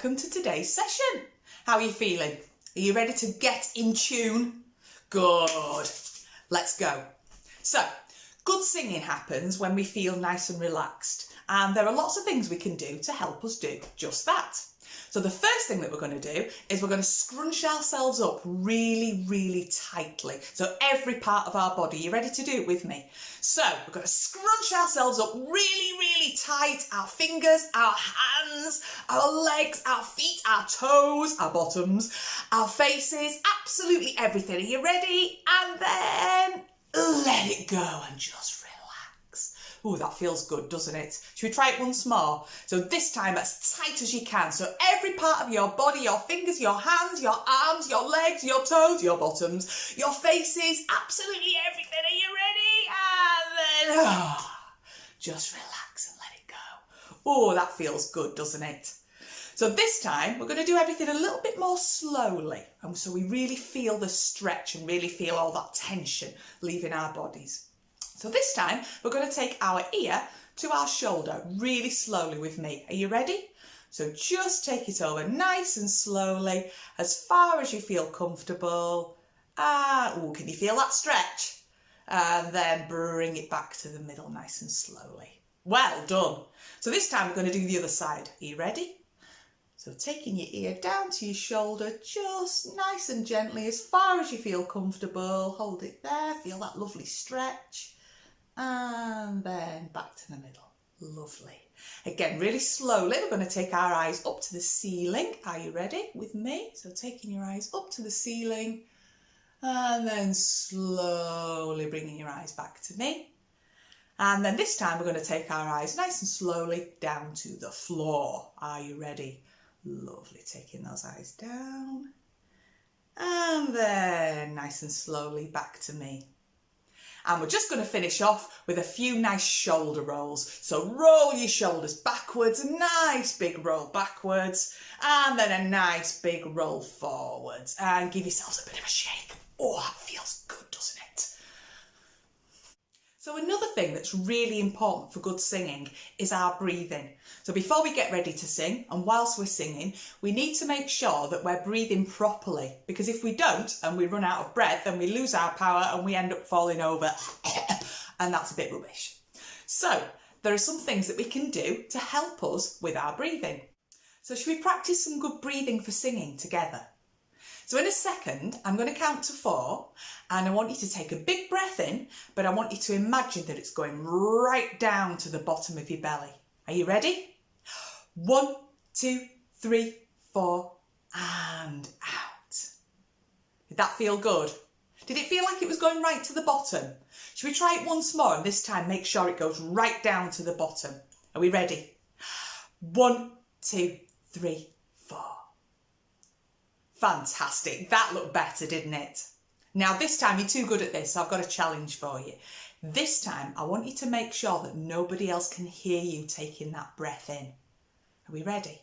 welcome to today's session. How are you feeling? Are you ready to get in tune? Good. Let's go. So, good singing happens when we feel nice and relaxed, and there are lots of things we can do to help us do just that. So the first thing that we're going to do is we're going to scrunch ourselves up really, really tightly. So every part of our body, you ready to do it with me? So we're going to scrunch ourselves up really, really tight. Our fingers, our hands, our legs, our feet, our toes, our bottoms, our faces, absolutely everything. Are you ready? And then let it go and just relax. Ooh, that feels good, doesn't it? Should we try it once more? So this time as tight as you can. So every part of your body, your fingers, your hands, your arms, your legs, your toes, your bottoms, your faces, absolutely everything. Are you ready? And then just relax and let it go. Oh, that feels good, doesn't it? So this time we're going to do everything a little bit more slowly. And so we really feel the stretch and really feel all that tension leaving our bodies. So this time we're going to take our ear to our shoulder really slowly with me. Are you ready? So just take it over nice and slowly as far as you feel comfortable. Ooh, can you feel that stretch? And then bring it back to the middle nice and slowly. Well done. So this time we're going to do the other side. Are you ready? So taking your ear down to your shoulder, just nice and gently as far as you feel comfortable. Hold it there, feel that lovely stretch. And then back to the middle. Lovely. Again, really slowly, we're going to take our eyes up to the ceiling. Are you ready with me? So taking your eyes up to the ceiling and then slowly bringing your eyes back to me. And then this time we're going to take our eyes nice and slowly down to the floor. Are you ready? Lovely. Taking those eyes down and then nice and slowly back to me. And we're just going to finish off with a few nice shoulder rolls. So roll your shoulders backwards, a nice big roll backwards, and then a nice big roll forwards. And give yourselves a bit of a shake. Oh, that feels good, doesn't it? So another thing that's really important for good singing is our breathing. So before we get ready to sing, and whilst we're singing, we need to make sure that we're breathing properly, because if we don't and we run out of breath, then we lose our power and we end up falling over and that's a bit rubbish. So there are some things that we can do to help us with our breathing. So should we practice some good breathing for singing together? So in a second, I'm going to count to 4 and I want you to take a big breath in, but I want you to imagine that it's going right down to the bottom of your belly. Are you ready? 1, 2, 3, 4, and out. Did that feel good? Did it feel like it was going right to the bottom? Should we try it once more and this time make sure it goes right down to the bottom? Are we ready? 1, 2, 3, 4. Fantastic. That looked better, didn't it? Now this time you're too good at this, so I've got a challenge for you. This time I want you to make sure that nobody else can hear you taking that breath in. Are we ready?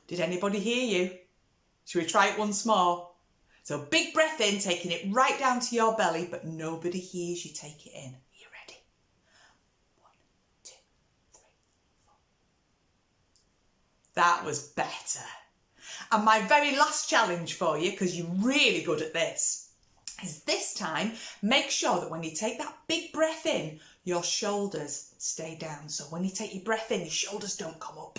Did anybody hear you? Should we try it once more? So big breath in, taking it right down to your belly, but nobody hears you take it in. Are you ready? 1, 2, 3, 4. That was better. And my very last challenge for you, because you're really good at this, is this time make sure that when you take that big breath in, your shoulders stay down. So when you take your breath in, your shoulders don't come up.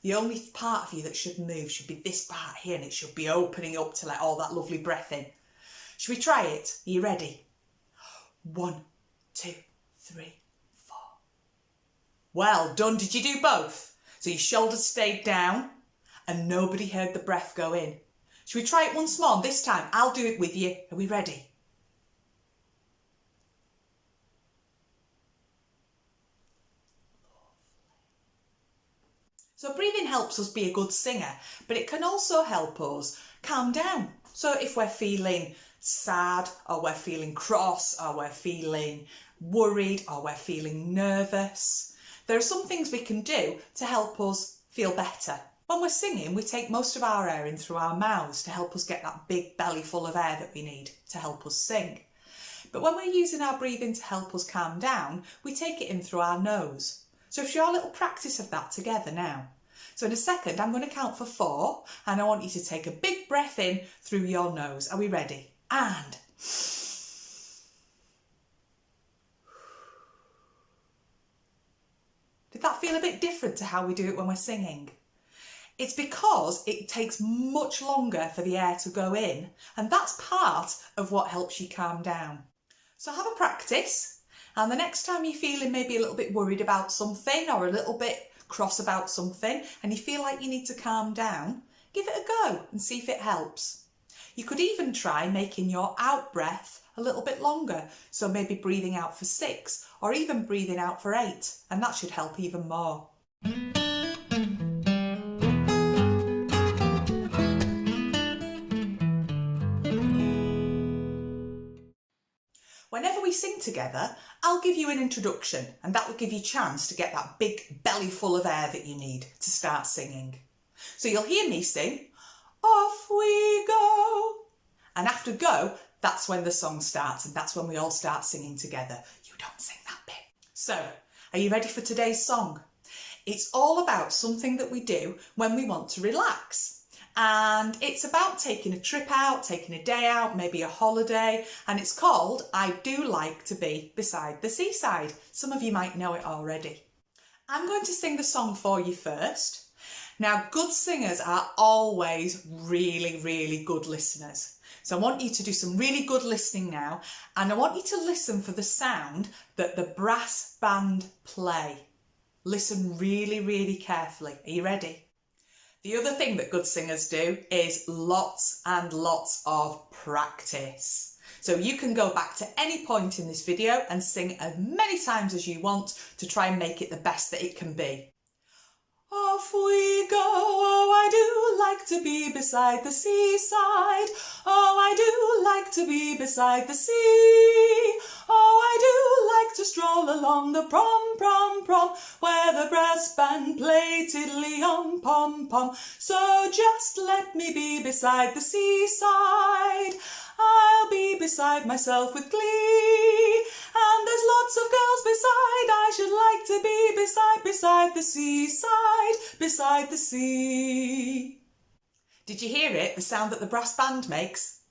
The only part of you that should move should be this part here, and it should be opening up to let all that lovely breath in. Should we try it? Are you ready? 1, 2, 3, 4. Well done. Did you do both? So your shoulders stayed down and nobody heard the breath go in. Should we try it once more? And this time I'll do it with you. Are we ready? So breathing helps us be a good singer, but it can also help us calm down. So if we're feeling sad, or we're feeling cross, or we're feeling worried, or we're feeling nervous, there are some things we can do to help us feel better. When we're singing, we take most of our air in through our mouths to help us get that big belly full of air that we need to help us sing. But when we're using our breathing to help us calm down, we take it in through our nose. So if you're a little practice of that together now. So in a second, I'm going to count for 4 and I want you to take a big breath in through your nose. Are we ready? And... Did that feel a bit different to how we do it when we're singing? It's because it takes much longer for the air to go in, and that's part of what helps you calm down. So have a practice, and the next time you're feeling maybe a little bit worried about something or a little bit cross about something and you feel like you need to calm down, give it a go and see if it helps. You could even try making your out breath a little bit longer, so maybe breathing out for 6 or even breathing out for 8, and that should help even more. Whenever we sing together, I'll give you an introduction, and that will give you a chance to get that big belly full of air that you need to start singing. So you'll hear me sing, "Off we go," and after go, that's when the song starts, and that's when we all start singing together. You don't sing that bit. So, are you ready for today's song? It's all about something that we do when we want to relax. And it's about taking a trip out, taking a day out, maybe a holiday, and it's called I Do Like to Be Beside the Seaside. Some of you might know it already. I'm going to sing the song for you first. Now, good singers are always really, really good listeners. So I want you to do some really good listening now, and I want you to listen for the sound that the brass band play. Listen really, really carefully. Are you ready? The other thing that good singers do is lots and lots of practice. So you can go back to any point in this video and sing as many times as you want to try and make it the best that it can be. Off we go, oh I do like to be beside the seaside, oh I do like to be beside the sea, oh I do like to stroll along the prom, prom, prom, where the brass band play tiddley pom, pom, so just let me be beside the seaside, I'll be beside myself with glee, and there's lots of girls beside, I should like to be beside the seaside, beside the sea. Did you hear it, the sound that the brass band makes?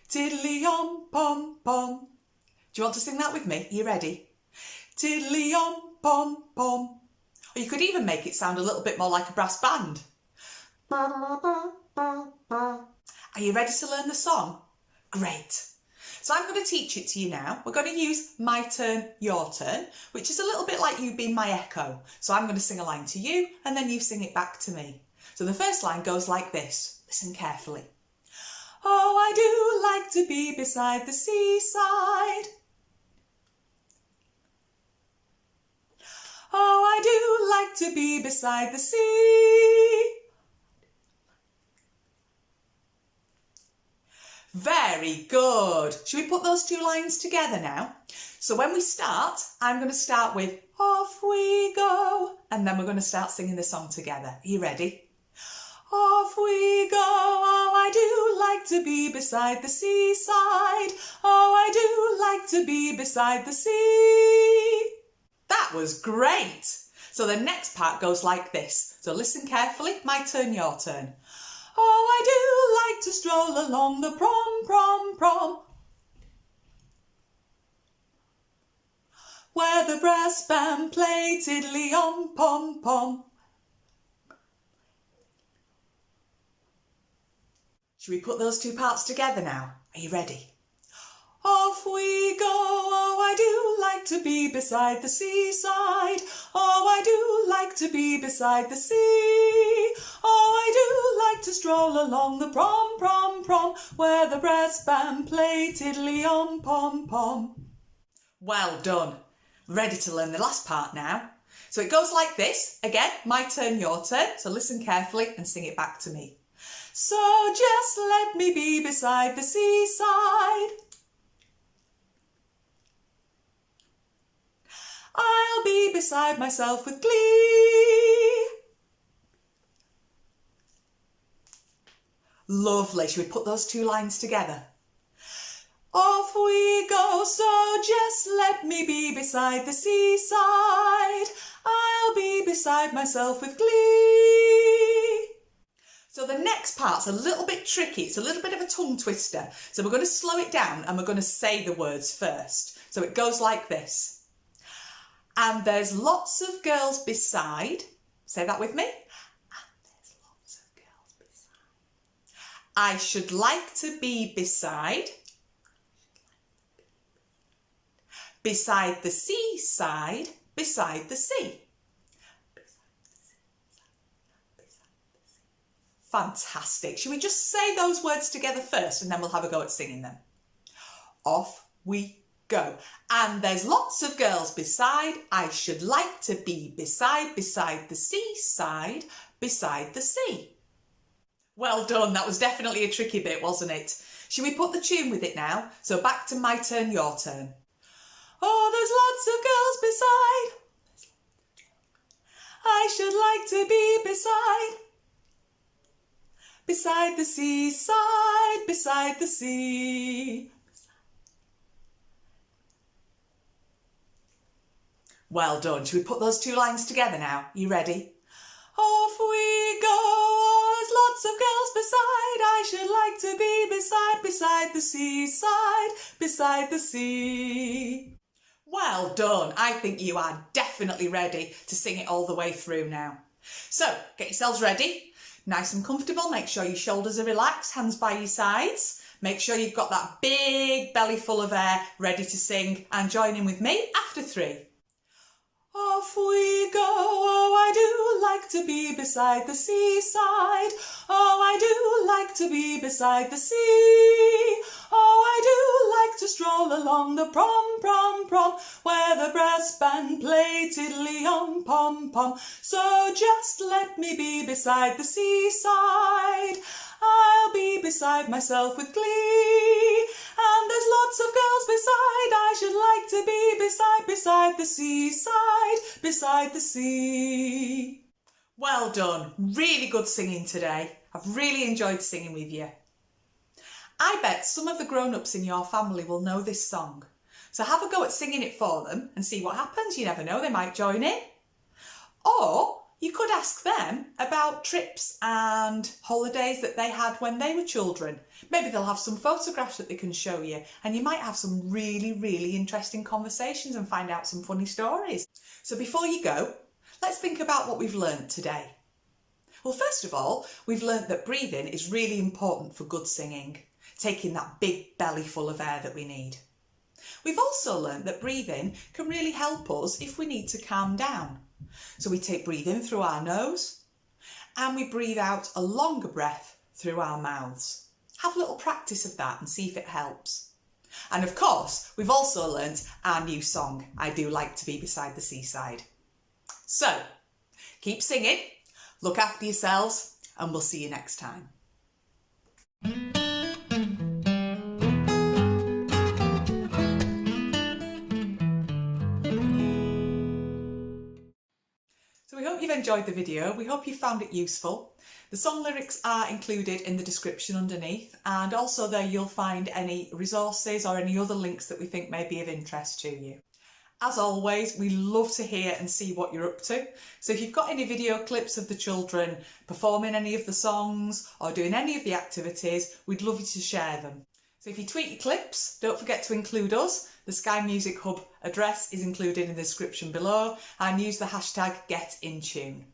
Tiddley pom, pom. Do you want to sing that with me? Are you ready? Tiddley pom, pom. Or you could even make it sound a little bit more like a brass band. Are you ready to learn the song? Great. So I'm going to teach it to you now. We're going to use my turn, your turn, which is a little bit like you being my echo. So I'm going to sing a line to you and then you sing it back to me. So the first line goes like this. Listen carefully. Oh, I do like to be beside the seaside. Oh, I do like to be beside the sea. Very good. Should we put those two lines together now? So when we start, I'm going to start with off we go, and then we're going to start singing the song together. Are you ready? Off we go, oh I do like to be beside the seaside, oh I do like to be beside the sea. That was great. So the next part goes like this. So listen carefully, my turn, your turn. Oh, I do like to stroll along the prom, prom, prom, where the brass band play tiddley pom, pom. Should we put those two parts together now? Are you ready? Off we go, oh I do like to be beside the seaside, oh I do like to be beside the sea, oh I do like to stroll along the prom, prom, prom, where the brass band play tiddley pom, pom. Well done. Ready to learn the last part now. So it goes like this. Again, my turn, your turn. So listen carefully and sing it back to me. So just let me be beside the seaside, I'll be beside myself with glee. Lovely. Should we put those two lines together? Off we go, so just let me be beside the seaside. I'll be beside myself with glee. So the next part's a little bit tricky. It's a little bit of a tongue twister. So we're going to slow it down and we're going to say the words first. So it goes like this. And there's lots of girls beside. Say that with me. And there's lots of girls beside. I should like to be beside. Beside the seaside, beside the sea. Fantastic. Should we just say those words together first and then we'll have a go at singing them? Off we go. And there's lots of girls beside. I should like to be beside the seaside, beside the sea. Well done. That was definitely a tricky bit, wasn't it? Should we put the tune with it now? So back to my turn, your turn. Oh, there's lots of girls beside. I should like to be beside the seaside, beside the sea. Well done. Should we put those two lines together now? You ready? Off we go. Oh, there's lots of girls beside. I should like to be beside the seaside, beside the sea. Well done. I think you are definitely ready to sing it all the way through now. So get yourselves ready. Nice and comfortable. Make sure your shoulders are relaxed, hands by your sides. Make sure you've got that big belly full of air ready to sing and join in with me after 3. Off we go, oh I do like to be beside the seaside. Oh I do like to be beside the sea. Oh I do like to stroll along the prom, where the brass band play tiddley on pom pom. So just let me be beside the seaside. I'll be beside myself with glee. And there's lots of girls beside. I should like to be beside the seaside, beside the sea. Well done. Really good singing today. I've really enjoyed singing with you. I bet some of the grown-ups in your family will know this song. So have a go at singing it for them and see what happens. You never know, they might join in. Or you could ask them about trips and holidays that they had when they were children. Maybe they'll have some photographs that they can show you and you might have some really, really interesting conversations and find out some funny stories. So before you go, let's think about what we've learnt today. Well, first of all, we've learnt that breathing is really important for good singing, taking that big belly full of air that we need. We've also learnt that breathing can really help us if we need to calm down. So we take breathe in through our nose and we breathe out a longer breath through our mouths. Have a little practice of that and see if it helps. And of course, we've also learnt our new song, I Do Like to Be Beside the Seaside. So, keep singing, look after yourselves, and we'll see you next time. So we hope you've enjoyed the video. We hope you found it useful. The song lyrics are included in the description underneath, and also there you'll find any resources or any other links that we think may be of interest to you. As always, we love to hear and see what you're up to. So if you've got any video clips of the children performing any of the songs or doing any of the activities, we'd love you to share them. So if you tweet your clips, don't forget to include us. The Sky Music Hub address is included in the description below, and use the hashtag #GetInTune.